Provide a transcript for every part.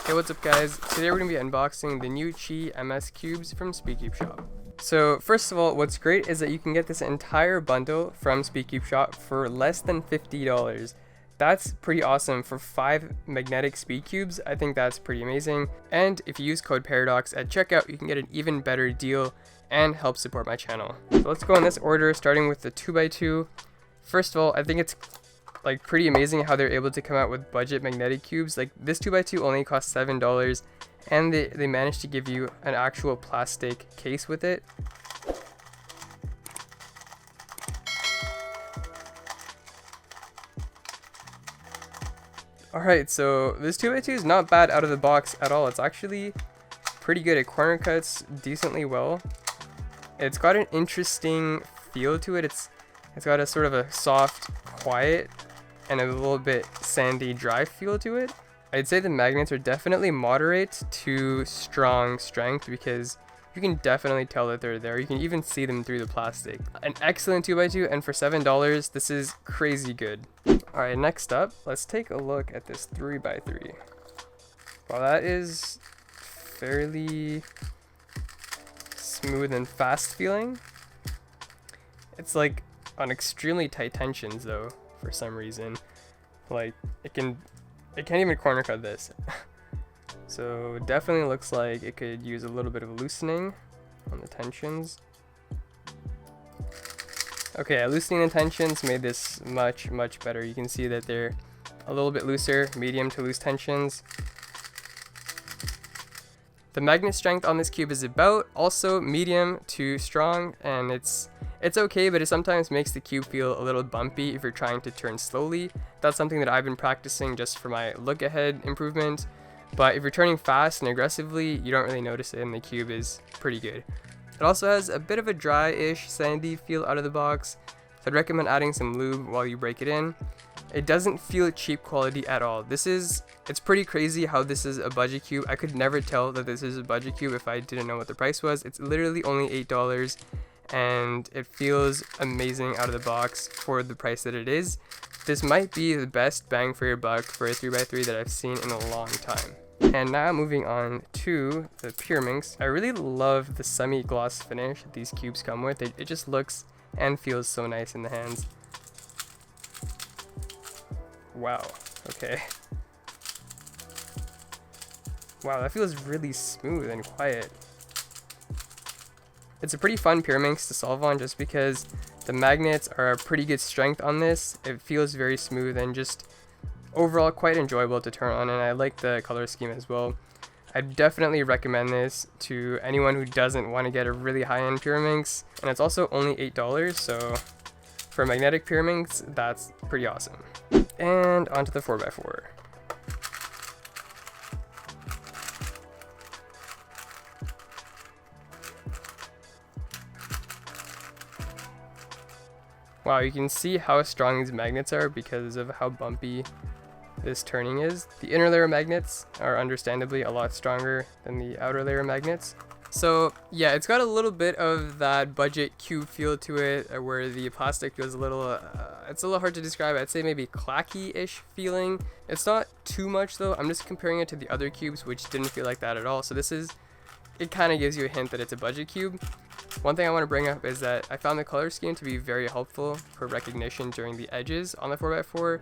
Hey, what's up guys? Today we're going to be unboxing the new QiYi MS cubes from SpeedCube Shop. So first of all, what's great is that you can get this entire bundle from SpeedCube Shop for less than $50. That's pretty awesome for 5 magnetic speed cubes. I think that's pretty amazing. And if you use code Paradox at checkout, you can get an even better deal and help support my channel. So let's go in this order, starting with the 2x2. First of all, I think it's like pretty amazing how they're able to come out with budget magnetic cubes. Like this 2x2 only costs $7, and they managed to give you an actual plastic case with it. Alright, so this 2x2 is not bad out of the box at all. It's actually pretty good. It corner cuts decently well. It's got an interesting feel to it. It's got a sort of a soft, quiet, and a little bit sandy, dry feel to it. I'd say the magnets are definitely moderate to strong strength because you can definitely tell that they're there. You can even see them through the plastic. An excellent 2x2, and for $7, this is crazy good. Alright, next up, let's take a look at this 3x3. Well, that is fairly smooth and fast feeling. It's like on extremely tight tensions though, for some reason. Like it can't even corner cut this. So definitely looks like it could use a little bit of loosening on the tensions. Okay, loosening the tensions made this much better. You can see that they're a little bit looser, medium to loose tensions. The magnet strength on this cube is about also medium to strong, and it's okay, but it sometimes makes the cube feel a little bumpy if you're trying to turn slowly. That's something that I've been practicing just for my look ahead improvement. But if you're turning fast and aggressively, you don't really notice it, and the cube is pretty good. It also has a bit of a dry-ish, sandy feel out of the box, so I'd recommend adding some lube while you break it in. It doesn't feel cheap quality at all. It's pretty crazy how this is a budget cube. I could never tell that this is a budget cube if I didn't know what the price was. It's literally only $8, and it feels amazing out of the box for the price that it is. This might be the best bang for your buck for a 3x3 that I've seen in a long time. And now moving on to the Pyraminx. I really love the semi-gloss finish that these cubes come with. It just looks and feels so nice in the hands. Wow, okay. Wow, that feels really smooth and quiet. It's a pretty fun Pyraminx to solve on just because the magnets are a pretty good strength on this. It feels very smooth and just overall quite enjoyable to turn on, and I like the color scheme as well. I definitely recommend this to anyone who doesn't want to get a really high-end Pyraminx, and it's also only $8, so for a magnetic Pyraminx, that's pretty awesome. And onto the 4x4. Wow, you can see how strong these magnets are because of how bumpy this turning is. The inner layer magnets are understandably a lot stronger than the outer layer magnets. So yeah, it's got a little bit of that budget cube feel to it, where the plastic feels a little, it's a little hard to describe. I'd say maybe clacky-ish feeling. It's not too much though. I'm just comparing it to the other cubes, which didn't feel like that at all. So it kind of gives you a hint that it's a budget cube. One thing I want to bring up is that I found the color scheme to be very helpful for recognition during the edges on the 4x4.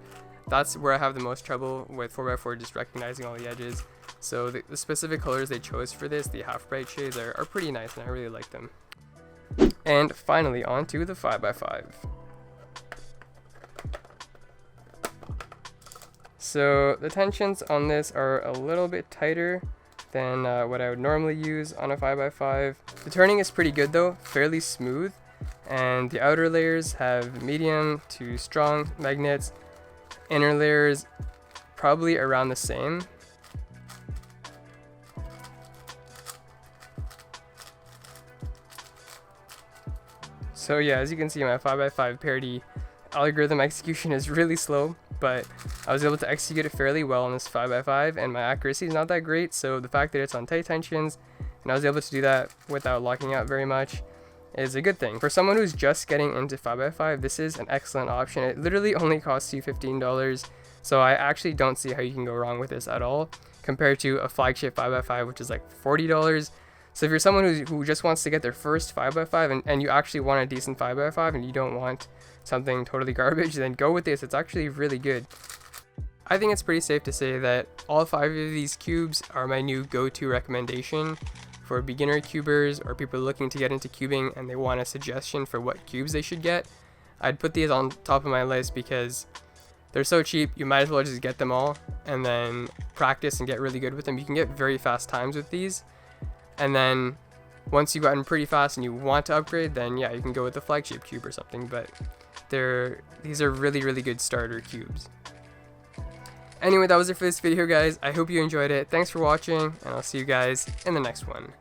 That's where I have the most trouble with 4x4, just recognizing all the edges. So the specific colors they chose for this, the half bright shades, are pretty nice, and I really like them. And finally, onto the 5x5. So the tensions on this are a little bit tighter than what I would normally use on a 5x5. The turning is pretty good though, fairly smooth, and the outer layers have medium to strong magnets. Inner layers probably around the same. So yeah, as you can see, my 5x5 parity algorithm execution is really slow, but I was able to execute it fairly well on this 5x5, and my accuracy is not that great, so the fact that it's on tight tensions and I was able to do that without locking out very much is a good thing. For someone who's just getting into 5x5, this is an excellent option. It literally only costs you $15, so I actually don't see how you can go wrong with this at all. compared to a flagship 5x5, which is like $40. So if you're someone who just wants to get their first 5x5 and you actually want a decent 5x5 and you don't want something totally garbage, then go with this. It's actually really good. I think it's pretty safe to say that all 5 of these cubes are my new go-to recommendation for beginner cubers or people looking to get into cubing and they want a suggestion for what cubes they should get. I'd put these on top of my list because they're so cheap, you might as well just get them all and then practice and get really good with them. You can get very fast times with these. And then once you've gotten pretty fast and you want to upgrade, then yeah, you can go with the flagship cube or something, but these are really good starter cubes. Anyway, that was it for this video, guys. I hope you enjoyed it. Thanks for watching, and I'll see you guys in the next one.